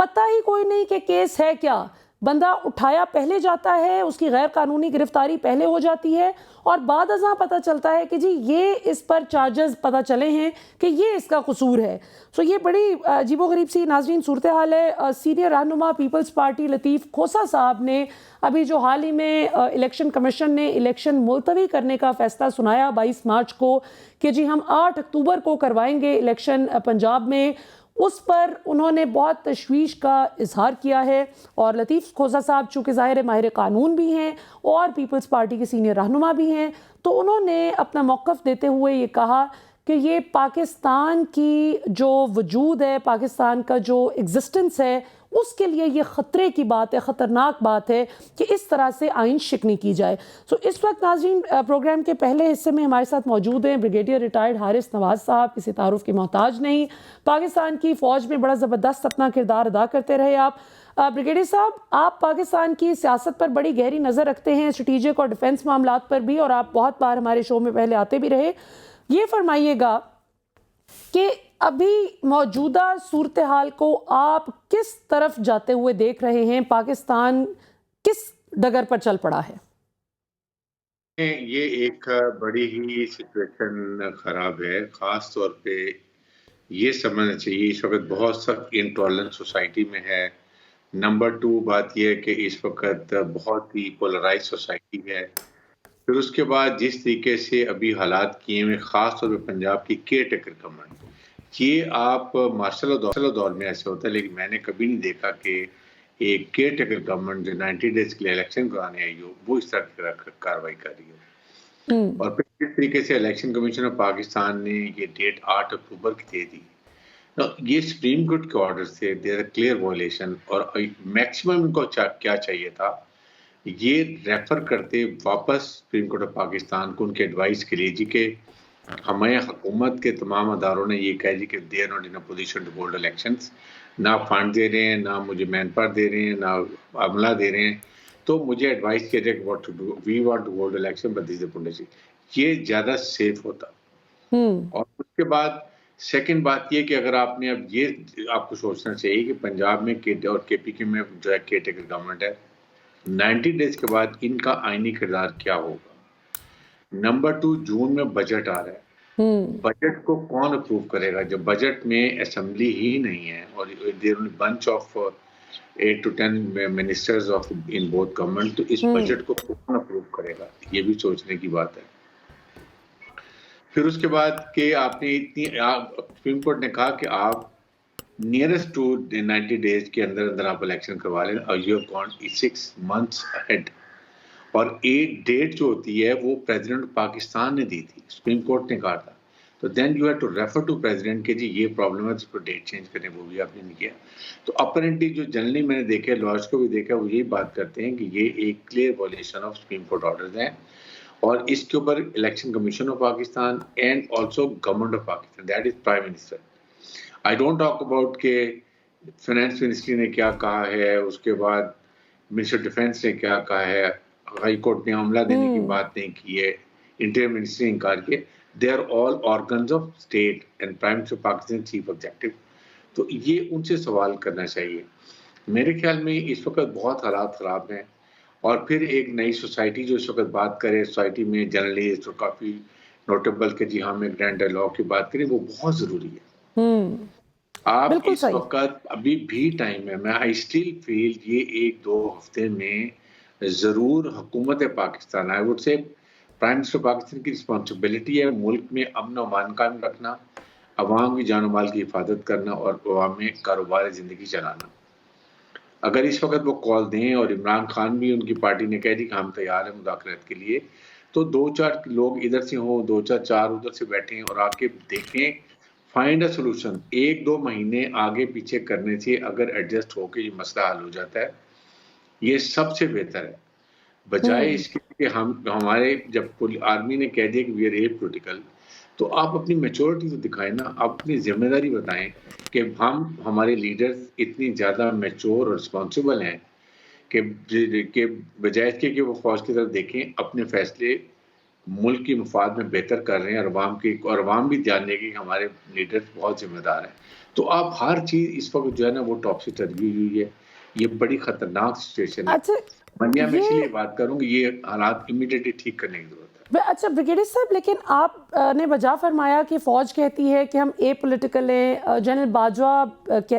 پتہ ہی کوئی نہیں کہ کیس ہے کیا، بندہ اٹھایا پہلے جاتا ہے، اس کی غیر قانونی گرفتاری پہلے ہو جاتی ہے اور بعد ازاں پتہ چلتا ہے کہ جی یہ اس پر چارجز پتہ چلے ہیں کہ یہ اس کا قصور ہے. سو یہ بڑی عجیب و غریب سی ناظرین صورتحال ہے. سینئر رہنما پیپلز پارٹی لطیف کھوسہ صاحب نے ابھی جو حال ہی میں الیکشن کمیشن نے الیکشن ملتوی کرنے کا فیصلہ سنایا 22 مارچ کو کہ جی ہم 8 اکتوبر کو کروائیں گے الیکشن پنجاب میں، اس پر انہوں نے بہت تشویش کا اظہار کیا ہے. اور لطیف کھوسہ صاحب چونکہ ظاہر ماہر قانون بھی ہیں اور پیپلز پارٹی کے سینئر رہنما بھی ہیں، تو انہوں نے اپنا موقف دیتے ہوئے یہ کہا کہ یہ پاکستان کی جو وجود ہے، پاکستان کا جو ایگزسٹنس ہے، اس کے لیے یہ خطرے کی بات ہے، خطرناک بات ہے کہ اس طرح سے آئین شکنی کی جائے. سو اس وقت ناظرین پروگرام کے پہلے حصے میں ہمارے ساتھ موجود ہیں بریگیڈیئر ریٹائرڈ حارث نواز صاحب، کسی تعارف کے محتاج نہیں، پاکستان کی فوج میں بڑا زبردست اپنا کردار ادا کرتے رہے آپ. بریگیڈیئر صاحب، آپ پاکستان کی سیاست پر بڑی گہری نظر رکھتے ہیں، اسٹریٹجک اور ڈیفنس معاملات پر بھی، اور آپ بہت بار ہمارے شو میں پہلے آتے بھی رہے. یہ فرمائیے گا کہ ابھی موجودہ صورتحال کو آپ کس طرف جاتے ہوئے دیکھ رہے ہیں؟ پاکستان کس ڈگر پر چل پڑا ہے؟ یہ ایک بڑی ہی سچویشن خراب ہے. خاص طور پہ یہ سمجھنا چاہیے اس وقت بہت سخت انٹالرنس سوسائٹی میں ہے. نمبر 2 بات یہ ہے کہ اس وقت بہت ہی پولرائز سوسائٹی ہے. پھر اس کے بعد جس طریقے سے ابھی حالات کیے ہوئے، خاص طور پہ پنجاب کی کیئر ٹیکر گورنمنٹ، یہ آپ مارشل دور میں ایسے ہوتا ہے، لیکن میں نے کبھی نہیں دیکھا کہ ایک کیئر ٹیکر گورنمنٹ جو 90 ڈیز کے لیے الیکشن کرانے آئی ہو وہ اس طرح کی کاروائی کر رہی ہو. اور پھر کس طریقے سے الیکشن کمیشن آف پاکستان نے یہ ڈیٹ 8 اکتوبر کی دے دی. یہ سپریم کورٹ کے آرڈر تھے، دیر کلیئر وائلیشن، اور میکسیمم ان کو کیا چاہیے تھا، یہ ریفر کرتے واپس سپریم کورٹ آف پاکستان کو ان کے ایڈوائس کے لیے، جی کہ ہمیں حکومت کے تمام اداروں نے یہ کہا جی کہ they are not in a position to hold elections, نہ فنڈ دے رہے ہیں، نہ مجھے مین پاور دے رہے ہیں، نہ عملہ دے رہے ہیں، تو مجھے ایڈوائس کیا جائے کہ what to do, we want to hold election but this is policy. یہ زیادہ سیف ہوتا. اور اس کے بعد سیکنڈ بات یہ کہ اگر آپ نے اب یہ آپ کو سوچنا چاہیے کہ پنجاب میں اور کے پی کے میں جو ہے کیئر ٹیکر گورنمنٹ ہے، 90 ڈیز کے بعد ان کا آئینی کردار کیا ہوگا. نمبر 2، جون میں بجٹ آ رہا ہے، بجٹ کو کون اپروو کرے گا جب بجٹ میں اسمبلی ہی نہیں ہے، اور there bunch of 8 to 10 ministers of in both government, تو اس بجٹ کو کون اپروو کرے گا، یہ بھی سوچنے کی بات ہے. پھر اس کے بعد کہ آپ نے سپریم کورٹ نے کہا کہ آپ نیئرسٹ ٹو 90 ڈیز کے اندر آپ الیکشن کروا لیں، اور you have gone 6 months ahead. اور ایک ڈیٹ جو ہوتی ہے وہ پریزیڈنٹ پاکستان نے دی تھی، سپریم کورٹ نے کہا تھا، تو then you have to refer to president کہ جی یہ پرابلم ہے، اس کو ڈیٹ چینج کریں، وہ بھی آپ نے نہیں کیا. تو اپرنٹلی جو جنرلی میں نے دیکھا، لائرز کو بھی دیکھا، وہ یہی بات کرتے ہیں کہ یہ ایک clear violation of supreme court orders ہیں، اور اس کے اوپر election commission of Pakistan and also government of Pakistan, that is prime minister. I don't talk about کہ فائنانس منسٹری نے کیا کہا ہے، اس کے بعد منسٹر ڈیفینس نے کیا کہا ہے، ہائی کورٹ نے عملہ دینے کی بات نہیں کی ہے، انٹیریئر منسٹری نے انکار کیا. They are all organs of state and prime minister Pakistan chief executive. تو یہ ان سے سوال کرنا چاہیے. میرے خیال میں اس وقت بہت حالات خراب ہیں. اور پھر ایک نئی سوسائٹی جو اس وقت بات کرے، سوسائٹی میں جرنلسٹ اور کافی نوٹیبل کہ جی ہم ایک گرینڈ ڈائیلاگ کی بات کریں، وہ بہت ضروری ہے. آپ اس وقت ابھی بھی ٹائم ہے، میں آئی اسٹل فیل یہ 1-2 ہفتے میں ضرور حکومت Pakistan, I would say prime minister Pakistan کی رسپانسبلٹی ہے ملک میں امن و امان قائم رکھنا، عوام کی جان و مال کی حفاظت کرنا، اور عوام میں کاروبار زندگی چلانا. اگر اس وقت وہ کال دیں، اور عمران خان بھی ان کی پارٹی نے کہہ دی کہ ہم تیار ہیں مذاکرات کے لیے، تو 2-4 لوگ ادھر سے ہوں، 2-4 ادھر سے بیٹھیں اور آ کے دیکھیں، فائنڈ اے سولوشن. 1-2 مہینے آگے پیچھے کرنے سے اگر ایڈجسٹ ہو کے یہ مسئلہ حل ہو جاتا ہے، یہ سب سے بہتر ہے، بجائے اس کے کہ ہمارے جب آرمی نے کہہ دیا کہ وی آر اے پولیٹیکل، تو آپ اپنی میچورٹی تو دکھائیں نا، آپ اپنی ذمہ داری بتائیں کہ ہمارے لیڈرز اتنی زیادہ میچور اور رسپانسبل ہیں کہ بجائے اس کے کہ وہ فوج کی طرف دیکھیں، اپنے فیصلے ملک کی مفاد میں بہتر کر رہے ہیں اور عوام بھی جان لے گی کہ ہمارے لیڈر بہت ذمہ دار ہیں. تو آپ ہر چیز اس وقت جو ہے نا وہ ٹاپ سے تربیت ہوئی ہے. یہ بڑی خطرناک سچویشن ہے. اچھا منیا میں اس یہ لیے بات کروں کہ یہ حالات امیڈیٹلی ٹھیک کرنے کی ضرورت ہے. اچھا بریگیڈیئر صاحب، لیکن آپ نے بجا فرمایا کہ فوج کہتی ہے کہ ہم اے پولیٹیکل ہیں، جنرل باجوہ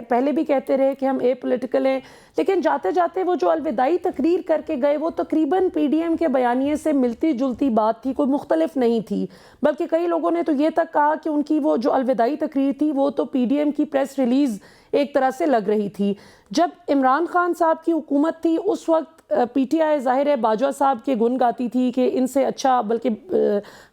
پہلے بھی کہتے رہے کہ ہم اے پولیٹیکل ہیں، لیکن جاتے جاتے وہ جو الوداعی تقریر کر کے گئے وہ تقریباً پی ڈی ایم کے بیانیے سے ملتی جلتی بات تھی، کوئی مختلف نہیں تھی. بلکہ کئی لوگوں نے تو یہ تک کہا کہ ان کی وہ جو الوداعی تقریر تھی وہ تو پی ڈی ایم کی پریس ریلیز ایک طرح سے لگ رہی تھی. جب عمران خان صاحب کی حکومت تھی اس وقت پی ٹی آئی ظاہر ہے باجوہ صاحب کے گن گاتی تھی کہ ان سے اچھا، بلکہ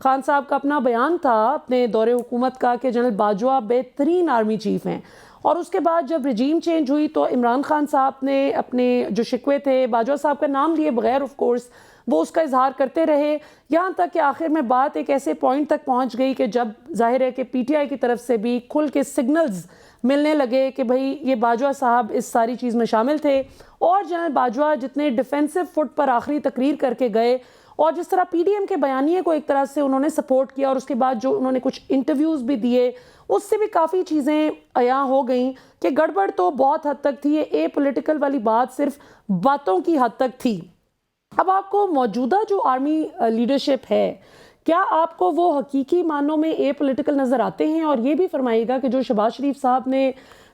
خان صاحب کا اپنا بیان تھا اپنے دور حکومت کا کہ جنرل باجوہ بہترین آرمی چیف ہیں. اور اس کے بعد جب رجیم چینج ہوئی تو عمران خان صاحب نے اپنے جو شکوے تھے باجوہ صاحب کا نام لیے بغیر آف کورس وہ اس کا اظہار کرتے رہے، یہاں تک کہ آخر میں بات ایک ایسے پوائنٹ تک پہنچ گئی کہ جب ظاہر ہے کہ پی ٹی آئی کی طرف سے بھی کھل کے سگنلز ملنے لگے کہ بھئی یہ باجوہ صاحب اس ساری چیز میں شامل تھے. اور جنرل باجوہ جتنے ڈیفینسو فٹ پر آخری تقریر کر کے گئے اور جس طرح پی ڈی ایم کے بیانیے کو ایک طرح سے انہوں نے سپورٹ کیا، اور اس کے بعد جو انہوں نے کچھ انٹرویوز بھی دیے اس سے بھی کافی چیزیں عیاں ہو گئیں کہ گڑبڑ تو بہت حد تک تھی. یہ اے پولیٹیکل والی بات صرف باتوں کی حد تک تھی. اب آپ کو موجودہ جو آرمی لیڈرشپ ہے، کیا آپ کو وہ حقیقی معنوں میں اے پولیٹیکل نظر آتے ہیں؟ اور یہ بھی فرمائیے گا کہ جو شہباز شریف صاحب نے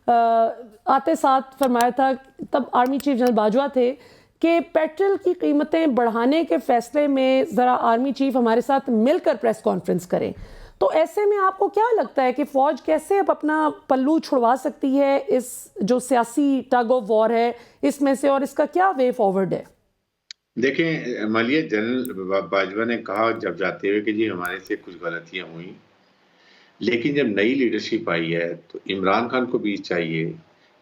آتے ساتھ فرمایا تھا، تب آرمی چیف جنرل باجوہ تھے، کہ پیٹرول کی قیمتیں بڑھانے کے فیصلے میں ذرا آرمی چیف ہمارے ساتھ مل کر پریس کانفرنس کریں. تو ایسے میں آپ کو کیا لگتا ہے کہ فوج کیسے اب اپنا پلو چھڑوا سکتی ہے اس جو سیاسی ٹگ آف وار ہے اس میں سے، اور اس کا کیا وے فارورڈ ہے؟ دیکھیں مالیہ جنرل باجوہ نے کہا جب جاتے ہوئے کہ جی ہمارے سے کچھ غلطیاں ہوئیں، لیکن جب نئی لیڈرشپ آئی ہے تو عمران خان کو بھی چاہیے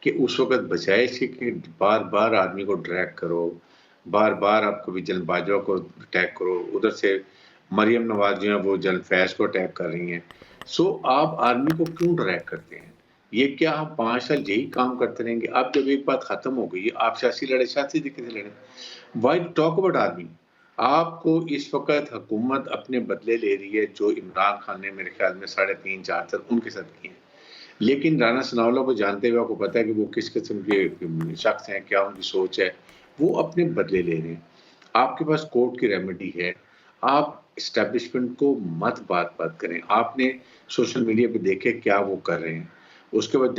کہ اس وقت بجائے سے کہ بار بار آدمی کو ڈریگ کرو، بار بار آپ کو بھی جنرل باجوہ کو اٹیک کرو، ادھر سے مریم نواز جو ہیں وہ جنرل فیض کو اٹیک کر رہی ہیں. سو آپ آرمی کو کیوں ڈریگ کرتے ہیں؟ یہ کیا ہم 5 سال یہی کام کرتے رہیں گے؟ اب جب ایک بات ختم ہو گئی، آپ سیاسی لڑے سیاسی طریقے سے لڑیں. Why talk about army? آپ کو اس وقت حکومت اپنے بدلے لے رہی ہے جو عمران خان نے میرے خیال میں 3.5-4 سال ان کے ساتھ کیے ہیں. لیکن رانا ثناءاللہ کو جانتے ہوئے آپ کو پتا ہے کہ وہ کس قسم کے شخص ہیں، کیا ان کی سوچ ہے. وہ اپنے بدلے لے رہے ہیں. آپ کے پاس کورٹ کی ریمیڈی ہے. آپ اسٹیبلشمنٹ کو مت بات کریں. آپ نے سوشل میڈیا پہ دیکھے کیا وہ کر رہے ہیں. اس کے بعد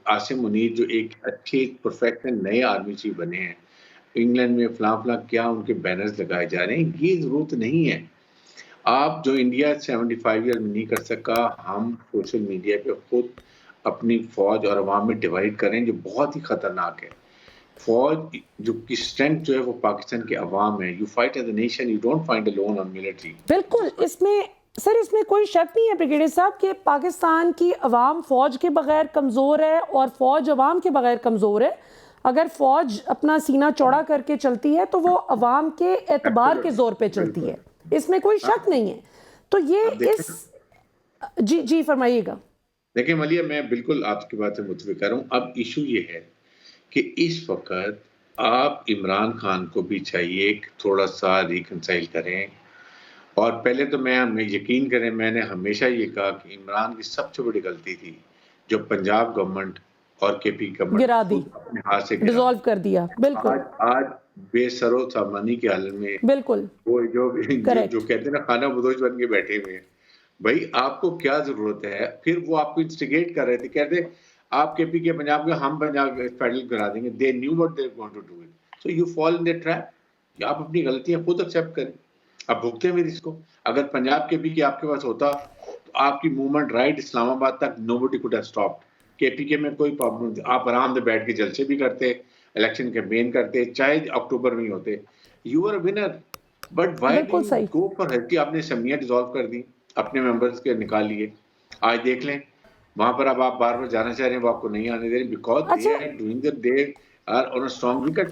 عاصم منیر جو ایک اچھے پروفیشنل نئے آرمی چیف بنے ہیں، انگلینڈ میں فلاں کیا ان کے بینرز لگائے جا رہے ہیں. یہ ضرورت نہیں ہے. آپ جو انڈیا 75 ایئر میں نہیں کر سکا، ہم سوشل میڈیا پہ خود اپنی فوج اور عوام میں ڈیوائیڈ کریں جو بہت ہی خطرناک ہے. فوج جو کی اسٹرینتھ جو ہے وہ پاکستان کے عوام ہے. You fight as a nation, you don't fight alone on military. بالکل، اس میں کوئی شک نہیں ہے بریگیڈیئر صاحب کہ پاکستان کی عوام فوج کے بغیر کمزور ہے اور فوج عوام کے بغیر کمزور ہے. اگر فوج اپنا سینہ چوڑا کر کے چلتی ہے تو وہ عوام کے اعتبار کے زور پہ چلتی ہے، اس میں کوئی شک نہیں ہے. تو یہ جی فرمائیے گا. دیکھیں ملیہ، میں بالکل آپ کی بات سے متفق ہوں. اب ایشو یہ ہے کہ اس وقت آپ عمران خان کو بھی چاہیے کہ تھوڑا سا ریکنسائل کریں. اور پہلے تو میں یقین کریں، میں نے ہمیشہ یہ کہا کہ عمران کی سب سے بڑی غلطی تھی جو پنجاب گورنمنٹ اور کے پی گورنمنٹ گرا دی، اپنے ہاتھ سے ڈیزالو کر دیا. بالکل آج بے سر و سامانی کی حالت میں بالکل وہ جو کہتے ہیں نا خانہ بدوش بن کے بیٹھے ہوئے ہیں. بھائی آپ کو کیا ضرورت ہے؟ پھر وہ آپ کو انسٹیگیٹ کر رہے تھے، کہتے آپ کے پی کے پنجاب کے ہم پنجاب فیڈرل کرا دیں گے. They knew what they want to do it. So you fall in that trap. آپ اپنی غلطیاں خود ایکسیپٹ کریں، اب بھگتے بھی اس کو. اگر پنجاب کے پی کے آپ کے پاس ہوتا تو آپ کی موومنٹ رائٹ اسلام آباد تک nobody could have stopped. کے پی کے میں کوئی پرابلم نہیں. آپ آرام سے بیٹھ کے جلسے بھی کرتے، الیکشن کیمپین کرتے، چاہے اکتوبر میں ہی ہوتے. You are a winner. But why do you go for healthy? آپ نے اسمبلیاں ڈیزالو کر دی، اپنے ممبرز کے نکال لیے. آج دیکھ لیں وہاں پر اب آپ بار بار جانا چاہ رہے ہیں، وہ آپ کو نہیں آنے دے رہے because they are doing there are on a strong wicket.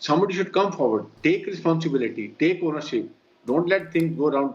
somebody should come forward, take responsibility, take ownership, don't let things go around.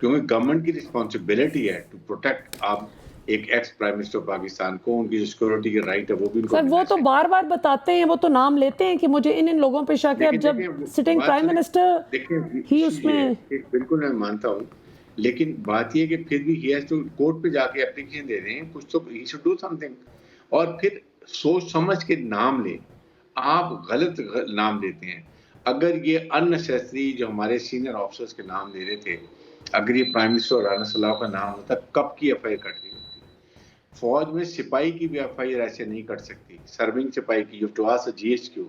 کیونکہ گورنمنٹ کی رسپانسبلٹی ہے ٹو پروٹیکٹ آپ ایک ایکس پرائم منسٹر پاکستان کو، ان کی جو سیکورٹی کے right ہے وہ بھی ان کو سر وہ تو بار بار بتاتے ہیں، وہ تو نام لیتے ہیں کہ مجھے ان لوگوں پہ شک ہے. اب جب سٹنگ پرائم منسٹر ہی اس میں بالکل میں مانتا ہوں، لیکن بات یہ کہ پھر بھی ہی ہیز ٹو کورٹ پہ جا کے اپلیکیشن دے رہے ہیں، کچھ تو he should do some thing. اور پھر سوچ سمجھ کے نام لیں. آپ غلط نام دیتے ہیں. اگر یہ اننیسیسری جو ہمارے سینئر آفیسرز کے نام لے رہے تھے، اگر یہ پرائم منسٹر رانا صلاح کا نام ہوتا کب کی ایف آئی آر کٹ گئی ہوتی. فوج میں سپاہی کی بھی ایف آئی آر ایسے نہیں کٹ سکتی، سرونگ سپاہی کی. You to ask G H Q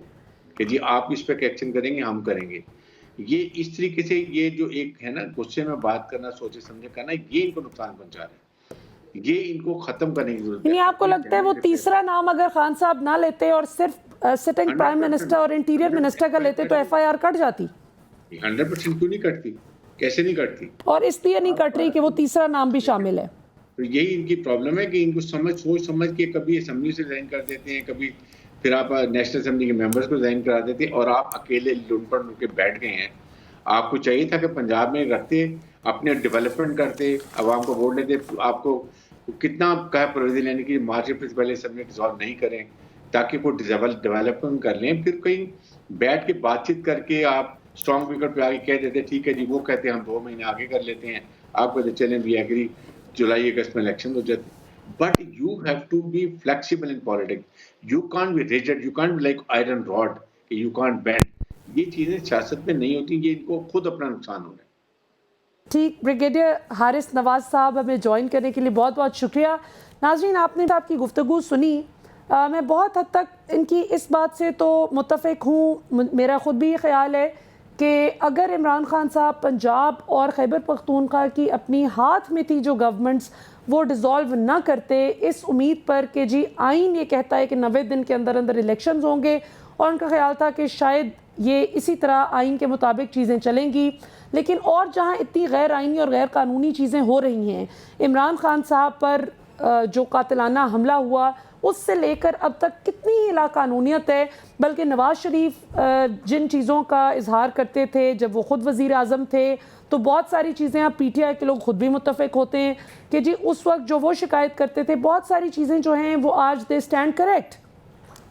کہ جی آپ اس پہ ایکشن کریں گے، ہم کریں گے. یہ اس طریقے سے یہ جو ایک ہے نا غصے میں بات کرنا، سوچے سمجھے کرنا، یہ ان کو نقصان پہنچا رہا ہے. یہ ان کو ختم کرنے کی ضرورت ہے. یعنی آپ کو لگتا ہے وہ تیسرا نام اگر خان صاحب نہ لیتے اور صرف سٹنگ پرائم منسٹر اور انٹیریئر منسٹر کا لیتے تو ایف آئی آر کٹ جاتی؟ 100% کیوں نہیں کٹتی؟ کیسے نہیں کٹتی؟ اور اس لیے نہیں کٹ رہی کہ وہ تیسرا نام بھی شامل ہے. تو یہی ان کی پرابلم ہے کہ ان کو سوچ سمجھ کے کبھی اسمبلی سے ریزائن کر دیتے ہیں، کبھی پھر آپ نیشنل اسمبلی کے ممبرز کو ریزائن کرا دیتے ہیں، اور آپ اکیلے لنڈ پر کے بیٹھ گئے ہیں. آپ کو چاہیے تھا کہ پنجاب میں رکھتے، اپنے ڈیولپمنٹ کرتے، عوام کو ووٹ لیتے. آپ کو کتنا کہا پرویزن لینے کی مارچ سے پہلے اسمبلی ڈیزالو نہیں کریں تاکہ وہ ڈیولپمنٹ کر لیں. پھر کہیں بیٹھ کے بات چیت کر کے آپ اسٹرانگ پیکر پہ آگے کہہ دیتے ٹھیک ہے جی، وہ کہتے ہیں ہم 2 مہینے آگے کر لیتے ہیں، آپ کہتے چلیں بھی ایگری، جولائی اگست میں الیکشن ہو جاتے. But you have to be flexible in politics. You can't be rigid, you can't be like iron rod کہ یو کانٹ بینڈ. یہ چیزیں سیاست میں نہیں ہوتی، یہ ان کو خود اپنا نقصان ہو رہا ہے. ٹھیک، بریگیڈیئر حارث نواز صاحب ہمیں جوائن کرنے کے لیے بہت بہت شکریہ. ناظرین، آپ نے آپ کی گفتگو سنی. میں بہت حد تک ان کی اس بات سے تو متفق ہوں. میرا خود بھی یہ خیال ہے کہ اگر عمران خان صاحب پنجاب اور خیبر پختونخوا کی اپنی ہاتھ میں تھی جو گورنمنٹس، وہ ڈیزالو نہ کرتے اس امید پر کہ جی آئین یہ کہتا ہے کہ 90 دن کے اندر اندر الیکشنز ہوں گے، اور ان کا خیال تھا کہ شاید یہ اسی طرح آئین کے مطابق چیزیں چلیں گی. لیکن اور جہاں اتنی غیر آئینی اور غیر قانونی چیزیں ہو رہی ہیں، عمران خان صاحب پر جو قاتلانہ حملہ ہوا اس سے لے کر اب تک کتنی ہی لاقانونیت ہے. بلکہ نواز شریف جن چیزوں کا اظہار کرتے تھے جب وہ خود وزیر اعظم تھے، تو بہت ساری چیزیں اب پی ٹی آئی کے لوگ خود بھی متفق ہوتے ہیں کہ جی اس وقت جو وہ شکایت کرتے تھے، بہت ساری چیزیں جو ہیں وہ آج they stand correct.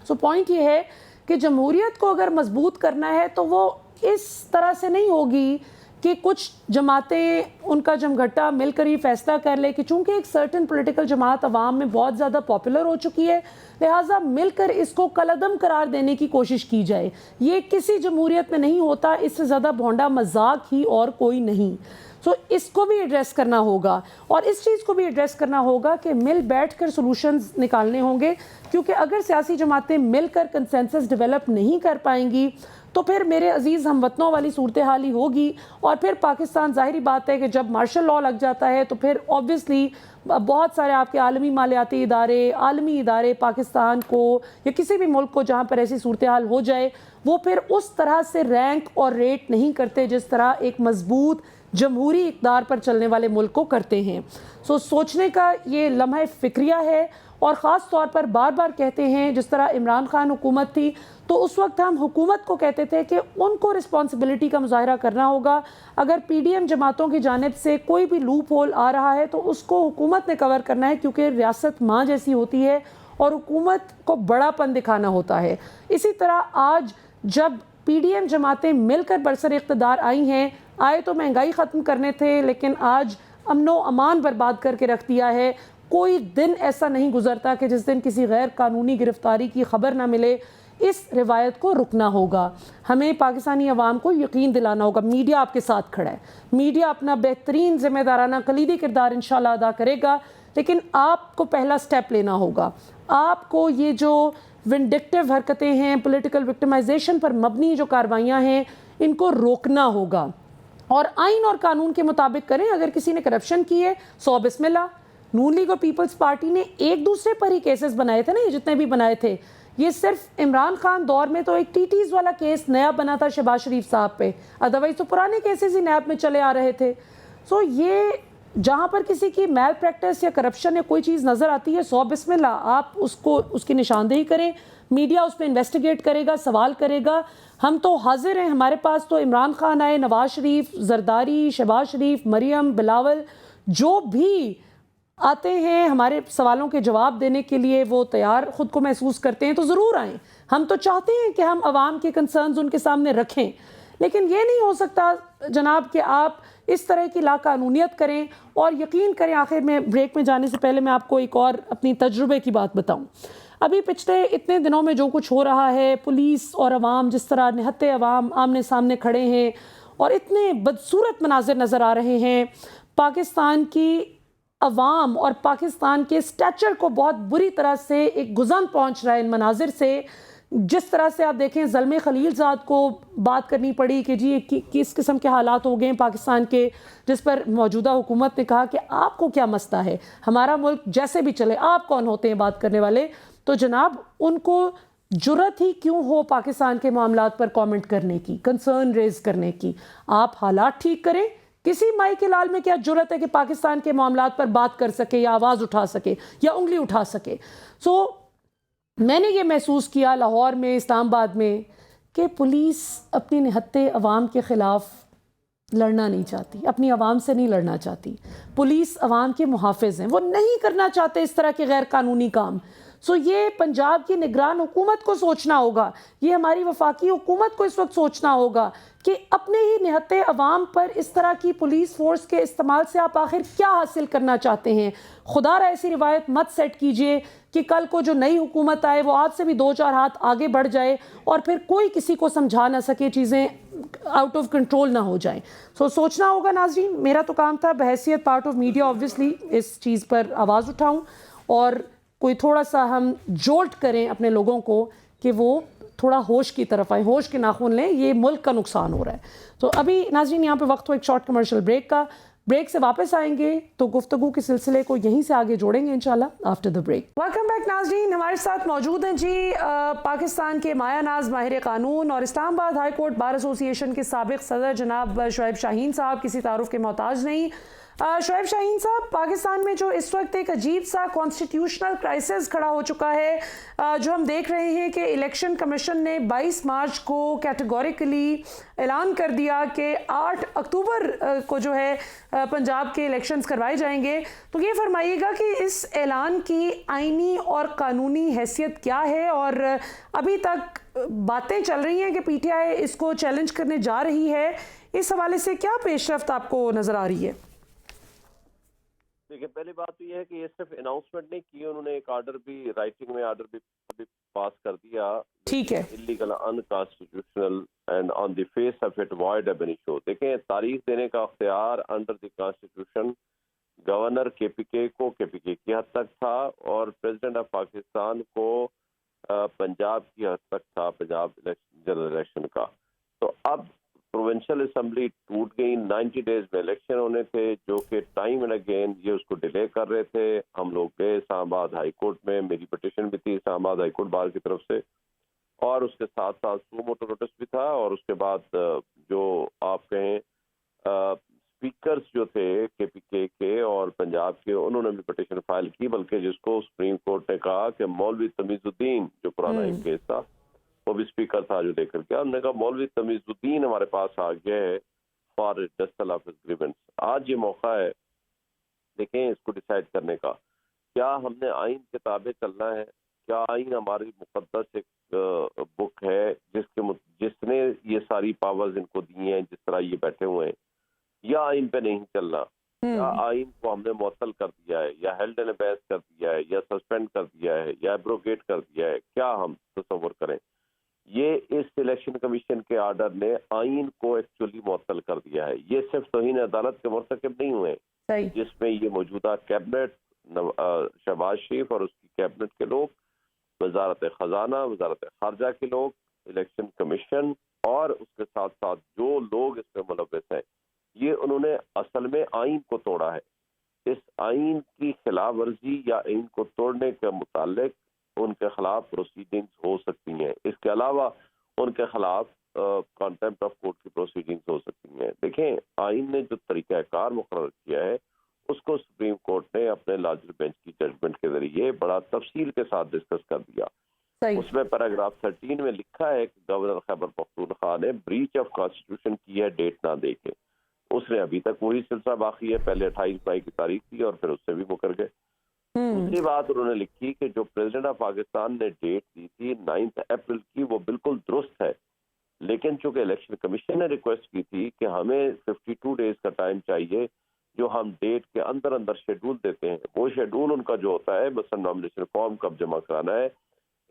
So point یہ ہے کہ جمہوریت کو اگر مضبوط کرنا ہے تو وہ اس طرح سے نہیں ہوگی کہ کچھ جماعتیں ان کا جمگھٹا مل کر یہ فیصلہ کر لے کہ چونکہ ایک سرٹن پولیٹیکل جماعت عوام میں بہت زیادہ پاپولر ہو چکی ہے، لہٰذا مل کر اس کو کالعدم قرار دینے کی کوشش کی جائے. یہ کسی جمہوریت میں نہیں ہوتا، اس سے زیادہ بھونڈا مذاق ہی اور کوئی نہیں. سو اس کو بھی ایڈریس کرنا ہوگا، اور اس چیز کو بھی ایڈریس کرنا ہوگا کہ مل بیٹھ کر سولوشنز نکالنے ہوں گے. کیونکہ اگر سیاسی جماعتیں مل کر کنسنسس ڈیولپ نہیں کر پائیں گی تو پھر میرے عزیز ہم وطنوں والی صورتحال ہی ہوگی. اور پھر پاکستان، ظاہری بات ہے کہ جب مارشل لاء لگ جاتا ہے تو پھر اوبویسلی بہت سارے آپ کے عالمی مالیاتی ادارے، عالمی ادارے پاکستان کو یا کسی بھی ملک کو جہاں پر ایسی صورتحال ہو جائے، وہ پھر اس طرح سے رینک اور ریٹ نہیں کرتے جس طرح ایک مضبوط جمہوری اقدار پر چلنے والے ملک کو کرتے ہیں. سو سوچنے کا یہ لمحہ فکریہ ہے، اور خاص طور پر بار بار کہتے ہیں جس طرح عمران خان حکومت تھی تو اس وقت ہم حکومت کو کہتے تھے کہ ان کو رسپانسبلٹی کا مظاہرہ کرنا ہوگا. اگر پی ڈی ایم جماعتوں کی جانب سے کوئی بھی لوپ ہول آ رہا ہے تو اس کو حکومت نے کور کرنا ہے، کیونکہ ریاست ماں جیسی ہوتی ہے اور حکومت کو بڑا پن دکھانا ہوتا ہے. اسی طرح آج جب پی ڈی ایم جماعتیں مل کر برسر اقتدار آئی ہیں، آئے تو مہنگائی ختم کرنے تھے، لیکن آج امن و امان برباد کر کے رکھ دیا ہے. کوئی دن ایسا نہیں گزرتا کہ جس دن کسی غیر قانونی گرفتاری کی خبر نہ ملے. اس روایت کو رکنا ہوگا. ہمیں پاکستانی عوام کو یقین دلانا ہوگا. میڈیا آپ کے ساتھ کھڑا ہے، میڈیا اپنا بہترین ذمہ دارانہ کلیدی کردار انشاءاللہ ادا کرے گا، لیکن آپ کو پہلا سٹیپ لینا ہوگا. آپ کو یہ جو ونڈکٹیو حرکتیں ہیں، پولیٹیکل وکٹمائزیشن پر مبنی جو کاروائیاں ہیں، ان کو روکنا ہوگا اور آئین اور قانون کے مطابق کریں. اگر کسی نے کرپشن کی ہے، 100 بسم اللہ. نون لیگ اور پیپلز پارٹی نے ایک دوسرے پر ہی کیسز بنائے تھے نا، یہ جتنے بھی بنائے تھے، یہ صرف عمران خان دور میں تو ایک ٹی ٹیز والا کیس نیا بنا تھا شہباز شریف صاحب پہ، ادروائز تو پرانے کیسز ہی نیب میں چلے آ رہے تھے. سو یہ جہاں پر کسی کی میل پریکٹس یا کرپشن یا کوئی چیز نظر آتی ہے 100 بسم اللہ، آپ اس کی نشاندہی کریں، میڈیا اس پہ انویسٹیگیٹ کرے گا، سوال کرے گا. ہم تو حاضر ہیں، ہمارے پاس تو عمران خان آئے، نواز شریف، زرداری، شہباز شریف، مریم، بلاول، جو بھی آتے ہیں ہمارے سوالوں کے جواب دینے کے لیے وہ تیار خود کو محسوس کرتے ہیں، تو ضرور آئیں. ہم تو چاہتے ہیں کہ ہم عوام کے کنسرنز ان کے سامنے رکھیں، لیکن یہ نہیں ہو سکتا جناب کہ آپ اس طرح کی لاقانونیت کریں. اور یقین کریں، آخر میں بریک میں جانے سے پہلے میں آپ کو ایک اور اپنی تجربے کی بات بتاؤں. ابھی پچھلے اتنے دنوں میں جو کچھ ہو رہا ہے، پولیس اور عوام جس طرح نہتے عوام آمنے سامنے کھڑے ہیں اور اتنے بدصورت مناظر نظر آ رہے ہیں، پاکستان کی عوام اور پاکستان کے سٹیچر کو بہت بری طرح سے ایک گزن پہنچ رہا ہے ان مناظر سے. جس طرح سے آپ دیکھیں زلمے خلیل زاد کو بات کرنی پڑی کہ جی کس قسم کے حالات ہو گئے ہیں پاکستان کے، جس پر موجودہ حکومت نے کہا کہ آپ کو کیا مسئلہ ہے، ہمارا ملک جیسے بھی چلے، آپ کون ہوتے ہیں بات کرنے والے. تو جناب ان کو جرت ہی کیوں ہو پاکستان کے معاملات پر کامنٹ کرنے کی، کنسرن ریز کرنے کی. آپ حالات ٹھیک کریں. کسی مائی کے لال میں کیا جرت ہے کہ پاکستان کے معاملات پر بات کر سکے یا آواز اٹھا سکے یا انگلی اٹھا سکے. میں نے یہ محسوس کیا لاہور میں، اسلام آباد میں، کہ پولیس اپنی نہتے عوام کے خلاف لڑنا نہیں چاہتی، اپنی عوام سے نہیں لڑنا چاہتی. پولیس عوام کے محافظ ہیں، وہ نہیں کرنا چاہتے اس طرح کے غیر قانونی کام. یہ پنجاب کی نگران حکومت کو سوچنا ہوگا، یہ ہماری وفاقی حکومت کو اس وقت سوچنا ہوگا کہ اپنے ہی نہتے عوام پر اس طرح کی پولیس فورس کے استعمال سے آپ آخر کیا حاصل کرنا چاہتے ہیں. خدا را ایسی روایت مت سیٹ کیجئے کہ کل کو جو نئی حکومت آئے وہ آپ سے بھی 2-4 ہاتھ آگے بڑھ جائے اور پھر کوئی کسی کو سمجھا نہ سکے، چیزیں آؤٹ آف کنٹرول نہ ہو جائیں. سوچنا ہوگا ناظرین. میرا تو کام تھا بحیثیت پارٹ آف میڈیا آبویسلی اس چیز پر آواز اٹھاؤں اور کوئی تھوڑا سا ہم جولٹ کریں اپنے لوگوں کو کہ وہ تھوڑا ہوش کی طرف آئیں، ہوش کے ناخن لیں، یہ ملک کا نقصان ہو رہا ہے. تو ابھی ناظرین یہاں پہ وقت ہو ایک شارٹ کمرشل بریک کا. بریک سے واپس آئیں گے تو گفتگو کے سلسلے کو یہیں سے آگے جوڑیں گے انشاءاللہ after the break. Welcome back ناظرین. ہمارے ساتھ موجود ہیں جی پاکستان کے مایہ ناز ماہر قانون اور اسلام آباد ہائی کورٹ بار ایسوسی ایشن کے سابق صدر جناب شعیب شاہین صاحب، کسی تعارف کے محتاج نہیں. شعیب شاہین صاحب، پاکستان میں جو اس وقت ایک عجیب سا کانسٹیٹیوشنل کرائسس کھڑا ہو چکا ہے، جو ہم دیکھ رہے ہیں کہ الیکشن کمیشن نے 22 مارچ کو کیٹیگوریکلی اعلان کر دیا کہ 8 اکتوبر کو جو ہے پنجاب کے الیکشنز کروائے جائیں گے. تو یہ فرمائیے گا کہ اس اعلان کی آئینی اور قانونی حیثیت کیا ہے، اور ابھی تک باتیں چل رہی ہیں کہ پی ٹی آئی اس کو چیلنج کرنے جا رہی ہے، اس حوالے سے کیا پیش رفت آپ کو نظر آ رہی ہے؟ دیکھیں، پہلی بات تو یہ ہے کہ یہ صرف اناؤنسمنٹ نہیں کی، انہوں نے ایک آرڈر بھی رائٹنگ میں آرڈر بھی پاس کر دیا. ٹھیک ہے. Illegal, unconstitutional and on the face of it void ab initio. دیکھیں، تاریخ دینے کا اختیار انڈر دی کانسٹیٹیوشن گورنر کے پی کے کو کے پی کے کی حد تک تھا، اور پریزیڈنٹ آف پاکستان کو پنجاب کی حد تک تھا، پنجاب جنرل الیکشن کا. تو اب پروونشل اسمبلی ٹوٹ گئی، 90 ڈیز میں الیکشن ہونے تھے، جو کہ ٹائم اینڈ اگین یہ اس کو ڈیلے کر رہے تھے. ہم لوگ گئے اسلام آباد ہائی کورٹ میں، میری پٹیشن بھی تھی اسلام آباد ہائی کورٹ بار کی طرف سے، اور اس کے ساتھ ساتھ سو موٹو نوٹس بھی تھا. اور اس کے بعد جو آپ کہیں اسپیکرز جو تھے کے پی کے اور پنجاب کے، انہوں نے بھی پٹیشن فائل کی، بلکہ جس کو سپریم کورٹ نے کہا کہ مولوی تمیز الدین جو پرانا ایک کیس تھا، وہ بھی اسپیکر تھا جو دیکھ کر کے، انہوں نے کہا مولوی تمیز الدین ہمارے پاس آ گیا ہے فار ڈسٹل آف اگریمنٹس. آج یہ موقع ہے دیکھیں اس کو ڈیسائیڈ کرنے کا، کیا ہم نے آئین کے تابع چلنا ہے، کیا آئین ہماری مقدس ایک بک ہے جس نے یہ ساری پاورز ان کو دی ہیں جس طرح یہ بیٹھے ہوئے ہیں، یا آئین پہ نہیں چلنا، یا آئین کو ہم نے معطل کر دیا ہے، یا ہیلڈ ان ابیس کر دیا ہے، یا سسپینڈ کر دیا ہے، یا ایبروگیٹ کر دیا ہے. کیا ہم تصور کریں؟ یہ اس الیکشن کمیشن کے آرڈر نے آئین کو ایکچولی معطل کر دیا ہے. یہ صرف توہین عدالت کے مرتکب نہیں ہوئے، جس میں یہ موجودہ کیبنٹ شہباز شریف اور اس کی کیبنٹ کے لوگ، وزارت خزانہ، وزارت خارجہ کے لوگ، الیکشن کمیشن، اور اس کے ساتھ ساتھ جو لوگ اس میں ملوث ہیں، یہ انہوں نے اصل میں آئین کو توڑا ہے. اس آئین کی خلاف ورزی یا آئین کو توڑنے کے متعلق ان کے خلاف پروسیڈنگز ہو سکتی ہیں. اس کے علاوہ ان کے خلاف کانٹیمپٹ آف کورٹ کی پروسیڈنگز ہو سکتی ہیں. دیکھیں، آئین نے جو طریقہ کار مقرر کیا ہے کورٹ نے اپنے لارجر بینچ کی ججمنٹ کے ذریعے بڑا تفصیل کے ساتھ ڈسکس کر دیا. اس میں پیراگراف 13 میں لکھا ہے کہ گورنر خیبر پختونخوا نے بریچ آف کانسٹیٹیوشن کی ہے ڈیٹ نہ دے کے. اس نے ابھی تک وہی سلسلہ باقی ہے. پہلے 28 مئی کی تاریخ تھی اور پھر اس سے بھی مکر گئے. دوسری بات انہوں نے لکھی کہ جو پریزیڈنٹ آف پاکستان نے ڈیٹ دی تھی 9 اپریل کی وہ بالکل درست ہے, لیکن چونکہ الیکشن کمیشن نے ریکویسٹ کی تھی کہ ہمیں 52 ڈیز کا ٹائم چاہیے جو ہم ڈیٹ کے اندر اندر شیڈول دیتے ہیں. وہ شیڈول ان کا جو ہوتا ہے مثلا نامنیشن فارم کب جمع کرانا ہے,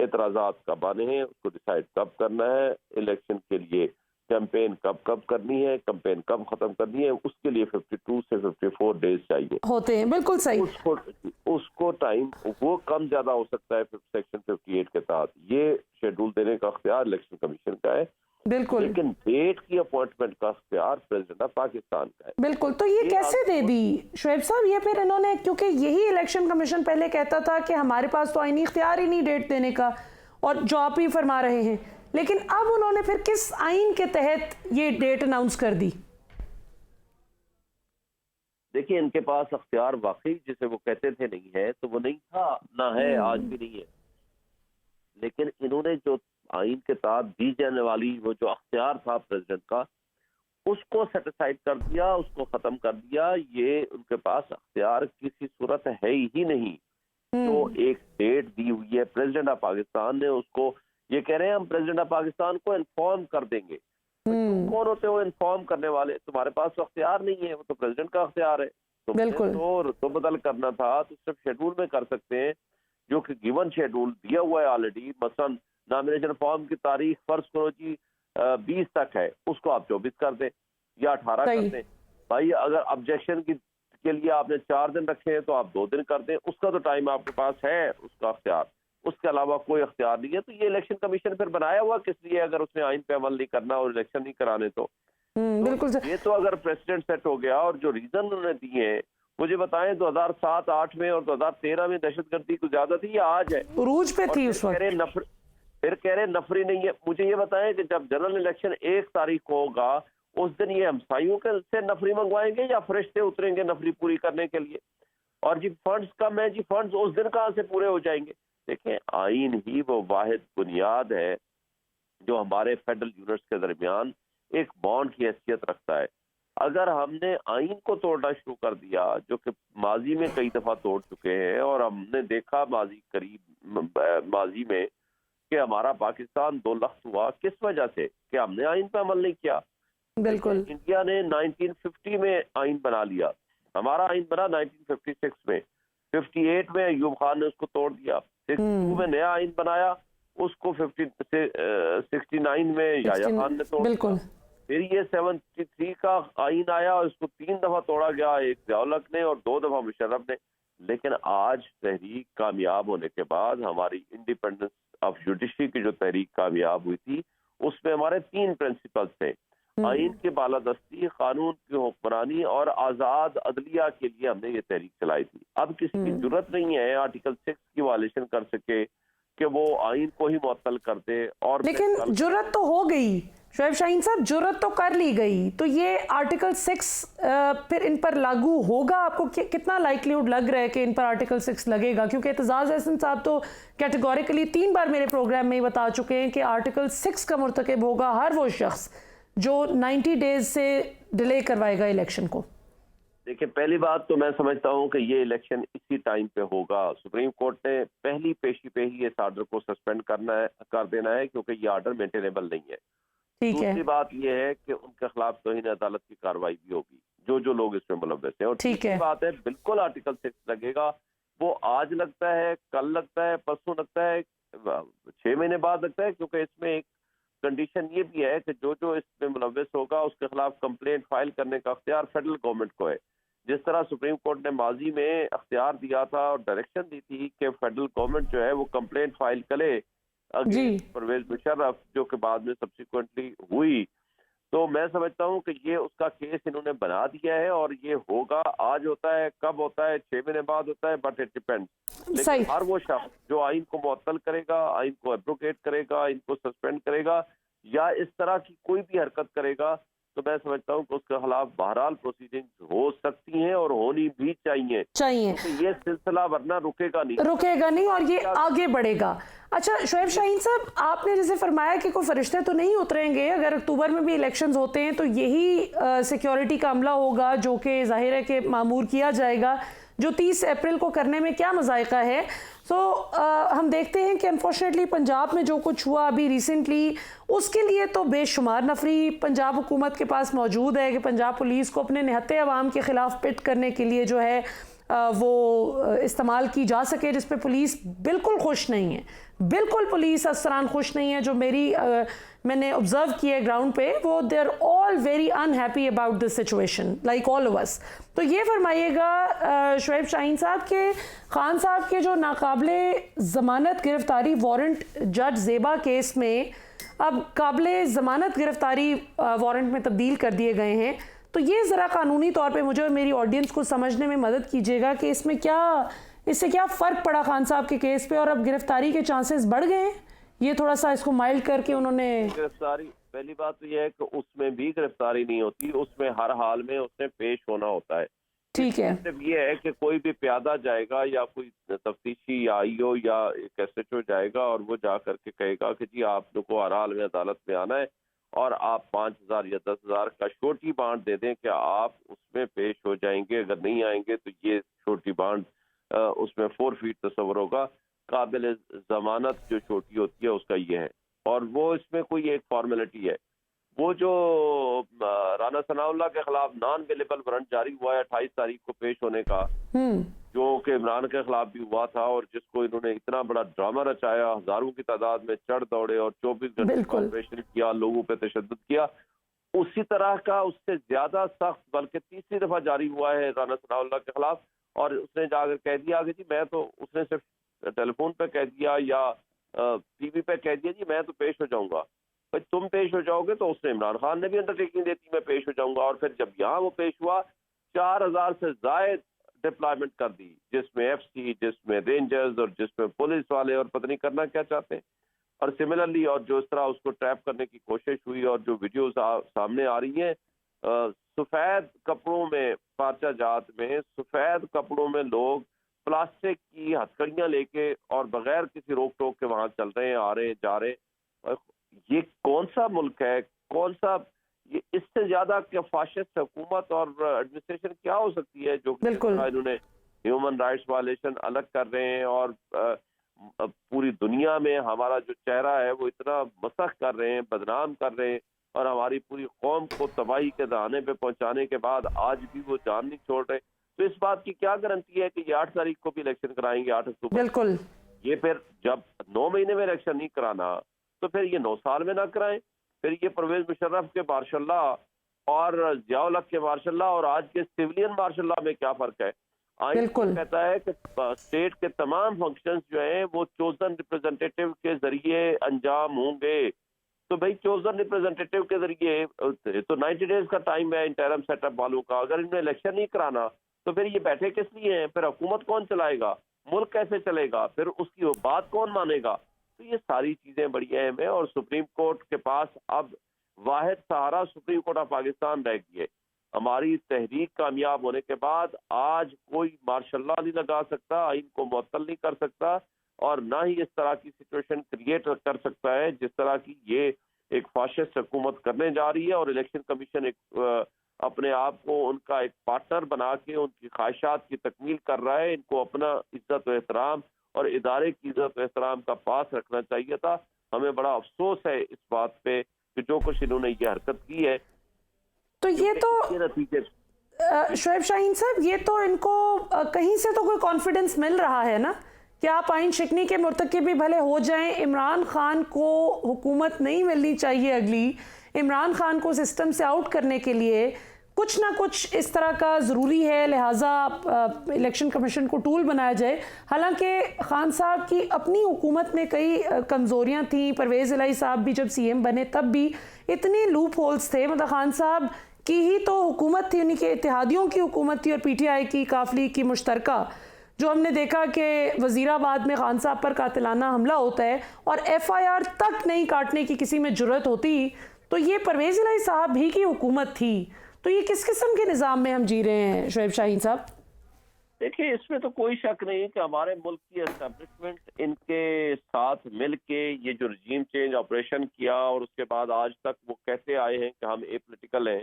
اعتراضات کب آنے ہیں, اس کو ڈیسائیڈ کب کرنا ہے, الیکشن کے لیے کیمپین کب کرنی ہے, کیمپین کب ختم کرنی ہے, اس کے لیے 52 سے 54 ڈیز چاہیے ہوتے ہیں. بالکل صحیح. اس کو ٹائم وہ کم زیادہ ہو سکتا ہے سیکشن 58 کے تحت. یہ شیڈول دینے کا اختیار الیکشن کمیشن کا ہے بالکل, لیکن ڈیٹ کی اپوائنٹمنٹ کا اختیار پریزیڈنٹ آف پاکستان کا ہے. بالکل. تو یہ کیسے دے دی شعیب صاحب؟ یہ پھر انہوں نے, کیونکہ یہی الیکشن کمیشن پہلے کہتا تھا کہ ہمارے پاس تو آئینی اختیار ہی نہیں ڈیٹ دینے کا, اور جو آپ ہی فرما رہے ہیں, لیکن اب انہوں نے پھر کس آئین کے تحت یہ ڈیٹ اناؤنس کر دی؟ دیکھیں ان کے پاس اختیار واقعی جسے وہ کہتے تھے نہیں ہے تو وہ نہیں تھا, نہ ہے, آج بھی نہیں ہے. لیکن انہوں نے جو آئین کے تحت دی جانے والی وہ جو اختیار تھا پریزیڈنٹ کا, اس کو سیٹ اسائڈ کر دیا, اس کو ختم کر دیا. یہ ان کے پاس اختیار کسی صورت ہے ہی نہیں. جو ایک ڈیٹ دی ہوئی ہے پریزیڈنٹ آف پاکستان نے, اس کو یہ کہہ رہے ہیں ہم پریزیڈنٹ آف پاکستان کو انفارم کر دیں گے. کون ہوتے ہو انفارم کرنے والے؟ تمہارے پاس تو اختیار نہیں ہے, وہ تو پریزیڈنٹ کا اختیار ہے. بالکل. تو رتو بدل کرنا تھا تو صرف شیڈول میں کر سکتے ہیں, جو کہ گیون شیڈول دیا ہوا ہے آلریڈی. مثلا نامنیشن فارم کی تاریخ فرض کرو جی 20 تک ہے, اس کو آپ 24 کر دیں یا 18 کر دیں. بھائی اگر آبجیکشن کے لیے آپ نے 4 دن رکھے ہیں تو آپ 2 دن کر دیں. اس کا تو ٹائم آپ کے پاس ہے, اس کا اختیار. اس کے علاوہ کوئی اختیار نہیں ہے. تو یہ الیکشن کمیشن پھر بنایا ہوا کس لیے اگر اس نے آئین پہ عمل نہیں کرنا اور الیکشن نہیں کرانے تو بالکل. یہ تو اگر پریسیڈنٹ سیٹ ہو گیا, اور جو ریزن انہوں نے دیے ہیں مجھے بتائیں 2007-8 میں اور 2013 میں دہشت گردی کو زیادہ تھی یا آج ہے؟ عروج پہ تھی اس وقت. پھر کہہ رہے نفری نہیں ہے. مجھے یہ بتائیں کہ جب جنرل الیکشن 1 تاریخ کو ہوگا اس دن یہ ہمسایوں کے سے نفری منگوائیں گے یا فرشتے اتریں گے نفری پوری کرنے کے لیے؟ اور جی فنڈز کم ہیں, جی فنڈز اس دن کہاں سے پورے ہو جائیں گے؟ دیکھیں آئین ہی وہ واحد بنیاد ہے جو ہمارے فیڈرل یونٹس کے درمیان ایک بانڈ کی حیثیت رکھتا ہے. اگر ہم نے آئین کو توڑنا شروع کر دیا, جو کہ ماضی میں کئی دفعہ توڑ چکے ہیں, اور ہم نے دیکھا ماضی میں کہ ہمارا پاکستان 2 لخت ہوا کس وجہ سے کہ ہم نے آئین پہ عمل نہیں کیا. بالکل. انڈیا نے 1950 میں آئین بنا لیا, ہمارا آئین بنا 1956 میں. 58 میں ایوب خان نے اس کو توڑ دیا. 62 میں نیا آئین بنایا, اس کو 69 میں یحییٰ خان نے توڑ دیا. پھر یہ 73 کا آئین آیا اور اس کو 3 دفعہ توڑا گیا, ایک ضیاء الحق نے اور 2 دفعہ مشرف نے. لیکن آج تحریک کامیاب ہونے کے بعد, ہماری انڈیپینڈنس آف جوڈیشری کی جو تحریک کامیاب ہوئی تھی, اس میں ہمارے 3 پرنسپلز تھے. آئین کی بالادستی, قانون کی حکمرانی اور آزاد عدلیہ کے لیے ہم نے یہ تحریک چلائی تھی. اب کسی کی ضرورت نہیں ہے آرٹیکل 6 کی وائلیشن کر سکے کہ وہ آئین کو ہی معطل کر دے. اور لیکن جرت تو ہو گئی شعیب شاہین صاحب, جرت تو کر لی گئی, تو یہ آرٹیکل 6 پھر ان پر لاگو ہوگا؟ آپ کو کتنا لائکلیہڈ لگ رہا ہے کہ ان پر آرٹیکل 6 لگے گا؟ کیونکہ اعتزاز احسن صاحب تو کیٹیگوریکلی 3 بار میرے پروگرام میں ہی بتا چکے ہیں کہ آرٹیکل 6 کا مرتکب ہوگا ہر وہ شخص جو 90 ڈیز سے ڈیلے کروائے گا الیکشن کو. دیکھیں پہلی بات تو میں سمجھتا ہوں کہ یہ الیکشن اسی ٹائم پہ ہوگا. سپریم کورٹ نے پہلی پیشی پہ ہی اس آرڈر کو سسپینڈ کر دینا ہے کیونکہ یہ آرڈر مینٹینیبل نہیں ہے. دوسری بات یہ ہے کہ ان کے خلاف توہین عدالت کی کارروائی بھی ہوگی جو لوگ اس میں ملوث ہیں. اور تیسری بات ہے بالکل آرٹیکل 6 لگے گا. وہ آج لگتا ہے, کل لگتا ہے, پرسوں لگتا ہے, 6 مہینے بعد لگتا ہے, کیونکہ اس میں ایک کنڈیشن یہ بھی ہے کہ جو اس میں ملوث ہوگا اس کے خلاف کمپلینٹ فائل کرنے کا اختیار فیڈرل گورنمنٹ کو ہے. جس طرح سپریم کورٹ نے ماضی میں اختیار دیا تھا اور ڈائریکشن دی تھی کہ فیڈرل گورنمنٹ جو ہے وہ کمپلینٹ فائل کرے پرویز مشرف, جو کہ بعد میں سبسیکوئنٹلی ہوئی. تو میں سمجھتا ہوں کہ یہ اس کا کیس انہوں نے بنا دیا ہے اور یہ ہوگا. آج ہوتا ہے, کب ہوتا ہے, 6 مہینے بعد ہوتا ہے, بٹ اٹ ڈیپینڈ. لیکن ہر وہ شخص جو آئین کو معطل کرے گا, آئین کو ایبروگیٹ کرے گا, آئین کو سسپینڈ کرے گا یا اس طرح کی کوئی بھی حرکت کرے گا, تو میں سمجھتا ہوں کہ اس کے خلاف بہرحال پروسیڈنگز ہو سکتی ہیں اور ہونی بھی چاہیے. یہ سلسلہ ورنہ رکے گا نہیں اور یہ آگے بڑھے گا. اچھا شعیب شاہین صاحب، آپ نے جیسے فرمایا کہ کوئی فرشتے تو نہیں اتریں گے، اگر اکتوبر میں بھی الیکشنز ہوتے ہیں تو یہی سیکیورٹی کا عملہ ہوگا جو کہ ظاہر ہے کہ معمور کیا جائے گا، جو 30 اپریل کو کرنے میں کیا مذائقہ ہے. سو ہم دیکھتے ہیں کہ انفارچونیٹلی پنجاب میں جو کچھ ہوا ابھی ریسنٹلی، اس کے لیے تو بے شمار نفری پنجاب حکومت کے پاس موجود ہے کہ پنجاب پولیس کو اپنے نہتے عوام کے خلاف پٹ کرنے کے لیے جو ہے وہ استعمال کی جا سکے، جس پہ پولیس بالکل خوش نہیں ہے. بالکل پولیس افسران خوش نہیں ہے. جو میں نے آبزرو کیا ہے گراؤنڈ پہ، وہ they are all very unhappy about this situation like all of us. تو یہ فرمائیے گا شعیب شاہین صاحب کہ خان صاحب کے جو ناقابل ضمانت گرفتاری وارنٹ جج زیبا کیس میں اب قابل ضمانت گرفتاری وارنٹ میں تبدیل کر دیے گئے ہیں، تو یہ ذرا قانونی طور پہ مجھے اور میری آڈینس کو سمجھنے میں مدد کیجیے گا کہ اس سے کیا فرق پڑا خان صاحب کے کیس پہ، اور اب گرفتاری کے چانسز بڑھ گئے ہیں. یہ تھوڑا سا اس کو مائلڈ کر کے انہوں نے گرفتاری، پہلی بات تو یہ ہے کہ اس میں بھی گرفتاری نہیں ہوتی، اس میں ہر حال میں اس نے پیش ہونا ہوتا ہے. ٹھیک ہے. صرف یہ ہے کہ کوئی بھی پیادہ جائے گا یا کوئی تفتیشی یا آئی او یا ایک ایس ایچ او جائے گا اور وہ جا کر کے کہے گا کہ جی آپ لوگ کو ہر حال میں عدالت میں آنا ہے اور آپ 5,000 یا 10,000 کا شورٹی بانڈ دے دیں کہ آپ اس میں پیش ہو جائیں گے. اگر نہیں آئیں گے تو یہ شورٹی بانڈ اس میں 4 فیٹ تصور ہوگا. قابل ضمانت جو چھوٹی ہوتی ہے اس کا یہ ہے، اور وہ اس میں کوئی ایک فارمیلٹی ہے. وہ جو رانا ثناء اللہ کے خلاف نان اویلیبل وارنٹ جاری ہوا ہے 28 تاریخ کو پیش ہونے کا، جو کہ عمران کے خلاف بھی ہوا تھا اور جس کو انہوں نے اتنا بڑا ڈرامہ رچایا، ہزاروں کی تعداد میں چڑھ دوڑے اور 24 گھنٹے آپریشن کیا، لوگوں پہ تشدد کیا، اسی طرح کا اس سے زیادہ سخت بلکہ تیسری دفعہ جاری ہوا ہے رانا ثناء اللہ کے خلاف. اور اس نے جا کر کہہ دیا کہ جی میں تو، اس نے صرف ٹیلی فون پہ کہہ دیا یا ٹی وی پہ کہہ دیا جی میں تو پیش ہو جاؤں گا. بھائی تم پیش ہو جاؤ گے تو اس نے عمران خان نے بھی انڈر ٹیکنگ دیتی میں پیش ہو جاؤں گا. اور پھر جب یہاں وہ پیش ہوا 4,000 سے زائد ڈپلائمنٹ کر دی، جس میں ایف سی، جس میں رینجرز اور جس میں پولیس والے، اور پتہ نہیں کرنا کیا چاہتے ہیں. اور سملرلی اور جو اس طرح اس کو ٹریپ کرنے کی کوشش ہوئی اور جو ویڈیوز سامنے آ رہی ہیں، سفید کپڑوں میں، پارچہ جات میں سفید کپڑوں میں لوگ پلاسٹک کی ہتھکڑیاں لے کے اور بغیر کسی روک ٹوک کے وہاں چل رہے ہیں، آ رہے ہیں، جا رہے ہیں. یہ کون سا ملک ہے؟ کون سا، یہ اس سے زیادہ کہ فاشسٹ حکومت اور ایڈمنسٹریشن کیا ہو سکتی ہے جو کہ انہوں نے ہیومن رائٹس وائلیشن الگ کر رہے ہیں اور پوری دنیا میں ہمارا جو چہرہ ہے وہ اتنا مسخ کر رہے ہیں، بدنام کر رہے ہیں، اور ہماری پوری قوم کو تباہی کے دہانے پہ پہنچانے کے بعد آج بھی وہ جان نہیں چھوڑ رہے. تو اس بات کی کیا گارنٹی ہے کہ یہ 8 تاریخ کو بھی الیکشن کرائیں گے، 8 اکتوبر؟ بالکل. یہ پھر جب 9 مہینے میں الیکشن نہیں کرانا تو پھر یہ 9 سال میں نہ کرائیں. پھر یہ پرویز مشرف کے مارشاء اللہ اور ضیاء الحق کے مارشاء اللہ اور آج کے سویلین مارشاء اللہ میں کیا فرق ہے؟ آئین کہتا ہے کہ اسٹیٹ کے تمام فنکشنز جو ہیں وہ چوزن ریپرزنٹیٹیو کے ذریعے انجام ہوں گے. تو بھائی چوزن ریپرزنٹیٹیو کے ذریعے تو 90 ڈیز کا ٹائم ہے انٹرم سیٹ اپ والوں کا. اگر انہیں الیکشن نہیں کرانا تو پھر یہ بیٹھے کس لیے ہیں؟ پھر حکومت کون چلائے گا؟ ملک کیسے چلے گا؟ پھر اس کی بات کون مانے گا؟ تو یہ ساری چیزیں بڑی اہم ہیں. اور سپریم کورٹ کے پاس اب واحد سہارا سپریم کورٹ آف پاکستان رہ گئی ہے. ہماری تحریک کامیاب ہونے کے بعد آج کوئی مارشاء اللہ نہیں لگا سکتا، آئین کو معطل نہیں کر سکتا، اور نہ ہی اس طرح کی سچویشن کریٹ کر سکتا ہے جس طرح کی یہ ایک فاشسٹ حکومت کرنے جا رہی ہے. اور الیکشن کمیشن ایک اپنے آپ کو ان کا ایک پارٹنر بنا کے ان کی خواہشات کی تکمیل کر رہا ہے. ان کو اپنا عزت و احترام اور ادارے کی عزت و احترام کا پاس رکھنا چاہیے تھا. ہمیں بڑا افسوس ہے اس بات پہ کہ جو کچھ انہوں نے یہ حرکت کی ہے. تو یہ تو شعیب شاہین صاحب، یہ تو ان کو کہیں سے تو کوئی کانفیڈنس مل رہا ہے نا کہ آپ آئین شکنی کے مرتکب بھی بھلے ہو جائیں، عمران خان کو حکومت نہیں ملنی چاہیے اگلی. عمران خان کو سسٹم سے آؤٹ کرنے کے لیے کچھ نہ کچھ اس طرح کا ضروری ہے، لہٰذا الیکشن کمیشن کو ٹول بنایا جائے. حالانکہ خان صاحب کی اپنی حکومت میں کئی کمزوریاں تھیں. پرویز الہی صاحب بھی جب سی ایم بنے تب بھی اتنے لوپ ہولز تھے. مطلب خان صاحب کی ہی تو حکومت تھی، ان کے اتحادیوں کی حکومت تھی، اور پی ٹی آئی کی کافلی کی مشترکہ. جو ہم نے دیکھا کہ وزیر آباد میں خان صاحب پر قاتلانہ حملہ ہوتا ہے اور ایف آئی آر تک نہیں کاٹنے کی کسی میں جرت ہوتی، تو یہ پرویز الہی صاحب بھی کی حکومت تھی، تو یہ کس قسم کے نظام میں ہم جی رہے ہیں شعیب شاہین صاحب؟ دیکھیں اس میں تو کوئی شک نہیں کہ ہمارے ملک کی اسٹیبلشمنٹ ان کے ساتھ مل کے یہ جو رجیم چینج آپریشن کیا اور اس کے بعد آج تک وہ کہتے آئے ہیں کہ ہم اے پولیٹیکل ہیں،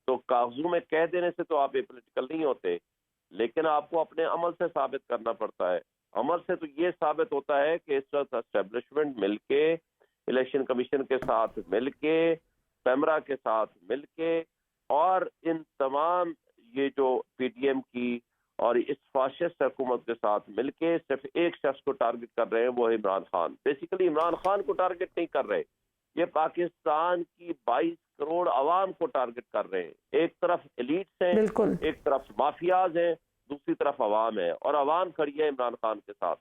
تو کاغذوں میں کہہ دینے سے تو آپ اے پولیٹیکل نہیں ہوتے، لیکن آپ کو اپنے عمل سے ثابت کرنا پڑتا ہے۔ عمل سے تو یہ ثابت ہوتا ہے کہ اس وقت اسٹیبلشمنٹ مل کے، الیکشن کمیشن کے ساتھ مل کے، پیمرا کے ساتھ مل کے، اور ان تمام یہ جو پی ٹی ایم کی اور اس فاشسٹ حکومت کے ساتھ مل کے صرف ایک شخص کو ٹارگٹ کر رہے ہیں، وہ ہے عمران خان۔ بیسیکلی عمران خان کو ٹارگٹ نہیں کر رہے، یہ پاکستان کی 22 کروڑ عوام کو ٹارگٹ کر رہے ہیں۔ ایک طرف ایلیٹس ہیں، بالکل، ایک طرف مافیاز ہیں، دوسری طرف عوام ہے، اور عوام کھڑی ہے عمران خان کے ساتھ۔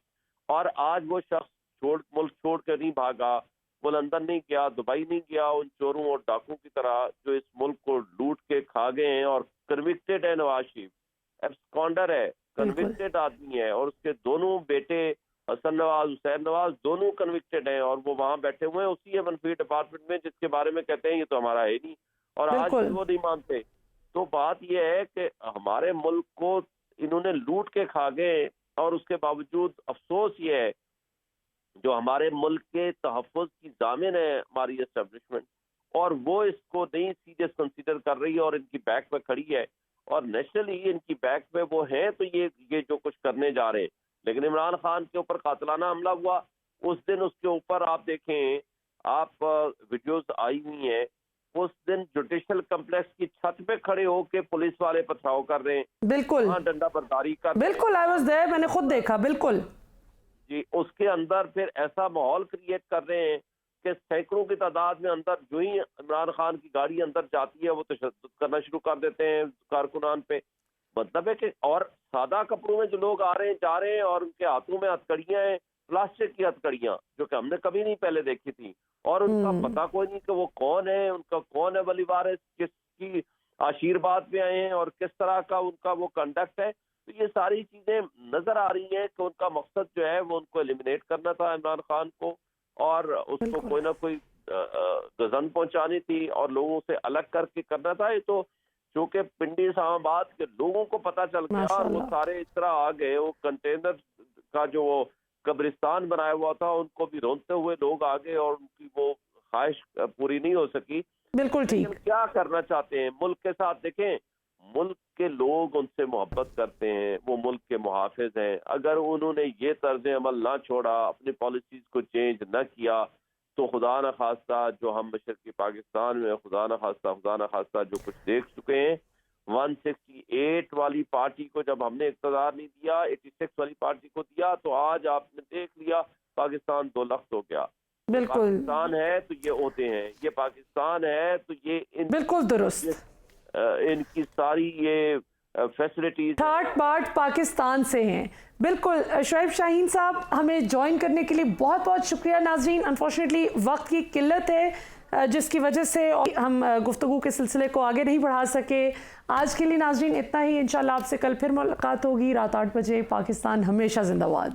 اور آج وہ شخص ملک چھوڑ کے نہیں بھاگا، وہ لندن نہیں گیا، دبئی نہیں گیا، ان چوروں اور ڈاکوں کی طرح جو اس ملک کو لوٹ کے کھا گئے ہیں، اور کنوکٹڈ ہے نواز شریف، ایبسکانڈر ہے، کنوکٹڈ آدمی ہے، اور اس کے دونوں بیٹے حسن نواز، حسین نواز، دونوں کنوکٹڈ ہیں، اور وہ وہاں بیٹھے ہوئے ہیں اسی ایمن فیلڈ اپارٹمنٹ میں، جس کے بارے میں کہتے ہیں یہ تو ہمارا ہے نہیں، اور آج بھی وہ نہیں مانتے۔ تو بات یہ ہے کہ ہمارے ملک کو انہوں نے لوٹ کے کھا گئے، اور اس کے باوجود افسوس یہ ہے جو ہمارے ملک کے تحفظ کی ضامن ہے ہماری اسٹیبلشمنٹ، اور وہ اس کو نہیں سیریس کنسیڈر کر رہی ہے اور ان کی بیک پہ کھڑی ہے، اور نیشنلی ان کی بیک پہ وہ ہیں، تو یہ جو کچھ کرنے جا رہے ہیں۔ لیکن عمران خان کے اوپر قاتلانہ حملہ ہوا اس دن، اس کے اوپر آپ دیکھیں، آپ ویڈیوز آئی ہوئی ہیں، اس دن جوڈیشل کمپلیکس کی چھت پہ کھڑے ہو کے پولیس والے پتھراؤ کر رہے ہیں، بالکل ڈنڈا برداری کر رہے ہیں۔ بالکل، آئی واز دیئر، میں نے خود دیکھا، بالکل جی، اس کے اندر پھر ایسا ماحول کریٹ کر رہے ہیں کہ سینکڑوں کی تعداد میں اندر جو ہی عمران خان کی گاڑی اندر جاتی ہے وہ تشدد کرنا شروع کر دیتے ہیں کارکنان پہ۔ مطلب ہے کہ اور سادہ کپڑوں میں جو لوگ آ رہے ہیں جا رہے ہیں، اور ان کے ہاتھوں میں ہتھکڑیاں ہیں، پلاسٹک کی ہتھکڑیاں جو کہ ہم نے کبھی نہیں پہلے دیکھی تھی، اور ان کا پتہ کوئی نہیں کہ وہ کون ہے، ان کا کون ہے ولی وارث، کس کی آشیرواد پہ آئے ہیں، اور کس طرح کا ان کا وہ کنڈکٹ ہے۔ تو یہ ساری چیزیں نظر آ رہی ہیں کہ ان کا مقصد جو ہے وہ ان کو ایلیمینیٹ کرنا تھا عمران خان کو، اور اس کو کوئی نہ کوئی گزن پہنچانی تھی، اور لوگوں سے الگ کر کے کرنا تھا۔ یہ تو چونکہ پنڈی اسلام آباد کے لوگوں کو پتہ چل گیا، اور وہ سارے اس طرح آ گئے، وہ کنٹینر کا جو وہ قبرستان بنایا ہوا تھا ان کو بھی رونتے ہوئے لوگ آ گئے، اور ان کی وہ خواہش پوری نہیں ہو سکی۔ بالکل ٹھیک، کیا کرنا چاہتے ہیں ملک کے ساتھ؟ دیکھیں، ملک کے لوگ ان سے محبت کرتے ہیں، وہ ملک کے محافظ ہیں، اگر انہوں نے یہ طرز عمل نہ چھوڑا، اپنی پالیسیز کو چینج نہ کیا، تو خدا نہ خواستہ جو ہم مشرقی پاکستان میں خدا نہ خواستہ جو کچھ دیکھ چکے ہیں، 168 والی پارٹی کو جب ہم نے اقتدار نہیں دیا، 86 والی پارٹی کو دیا، تو آج آپ نے دیکھ لیا پاکستان 2 لخت ہو گیا۔ بالکل پاکستان ہے تو یہ ہوتے ہیں، یہ پاکستان ہے تو یہ بالکل درست، ان کی ساری یہ فیسلٹیز ٹھاٹ باٹ پاکستان سے ہیں۔ بالکل، شعیب شاہین صاحب ہمیں جوائن کرنے کے لیے بہت بہت شکریہ۔ ناظرین، انفارچونیٹلی وقت کی قلت ہے جس کی وجہ سے ہم گفتگو کے سلسلے کو آگے نہیں بڑھا سکے۔ آج کے لیے ناظرین اتنا ہی، انشاءاللہ آپ سے کل پھر ملاقات ہوگی رات 8 بجے۔ پاکستان ہمیشہ زندہ باد۔